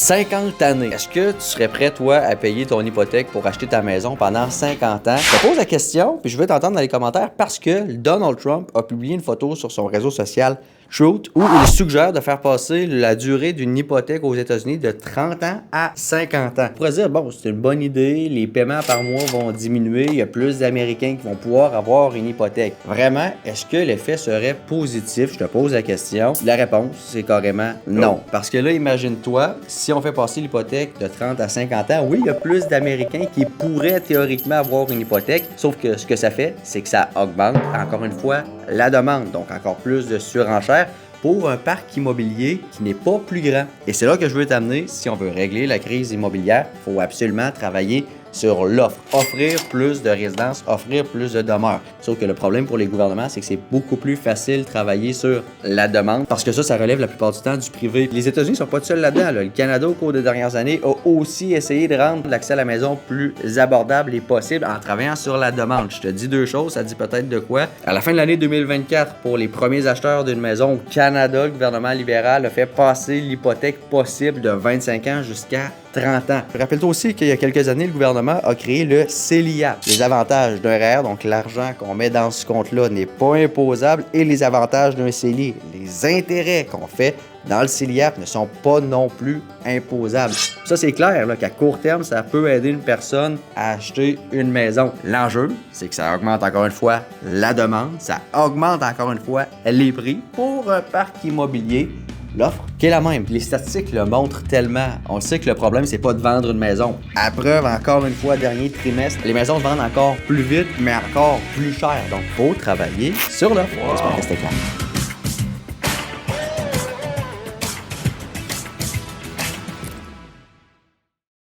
50 années. Est-ce que tu serais prêt, toi, à payer ton hypothèque pour acheter ta maison pendant 50 ans? Je te pose la question, puis je veux t'entendre dans les commentaires parce que Donald Trump a publié une photo sur son réseau social Truth où il suggère de faire passer la durée d'une hypothèque aux États-Unis de 30 ans à 50 ans. On pourrait dire, bon, c'est une bonne idée, les paiements par mois vont diminuer, il y a plus d'Américains qui vont pouvoir avoir une hypothèque. Vraiment, est-ce que l'effet serait positif? Je te pose la question. La réponse, c'est carrément non. Parce que là, imagine-toi, si on fait passer l'hypothèque de 30 à 50 ans, oui, il y a plus d'Américains qui pourraient théoriquement avoir une hypothèque, sauf que ce que ça fait, c'est que ça augmente, encore une fois, la demande. Donc, encore plus de surenchère pour un parc immobilier qui n'est pas plus grand. Et c'est là que je veux t'amener. Si on veut régler la crise immobilière, il faut absolument travailler sur l'offre. Offrir plus de résidences, offrir plus de demeures. Sauf que le problème pour les gouvernements, c'est que c'est beaucoup plus facile de travailler sur la demande parce que ça relève la plupart du temps du privé. Les États-Unis ne sont pas seuls là-dedans. Le Canada, au cours des dernières années, a aussi essayé de rendre l'accès à la maison plus abordable et possible en travaillant sur la demande. Je te dis deux choses, ça dit peut-être de quoi. À la fin de l'année 2024, pour les premiers acheteurs d'une maison au Canada, le gouvernement libéral a fait passer l'hypothèque possible de 25 ans jusqu'à 30 ans. Rappelle-toi aussi qu'il y a quelques années, le gouvernement a créé le CELIAP. Les avantages d'un REER, donc l'argent qu'on met dans ce compte-là, n'est pas imposable, et les avantages d'un CELI, les intérêts qu'on fait dans le CELIAP ne sont pas non plus imposables. Ça, c'est clair là, qu'à court terme, ça peut aider une personne à acheter une maison. L'enjeu, c'est que ça augmente encore une fois la demande, ça augmente encore une fois les prix pour un parc immobilier. L'offre qui est la même. Les statistiques le montrent tellement. On sait que le problème, c'est pas de vendre une maison. À preuve, encore une fois, dernier trimestre, les maisons se vendent encore plus vite, mais encore plus cher. Donc, il faut travailler sur l'offre. J'espère que c'était clair.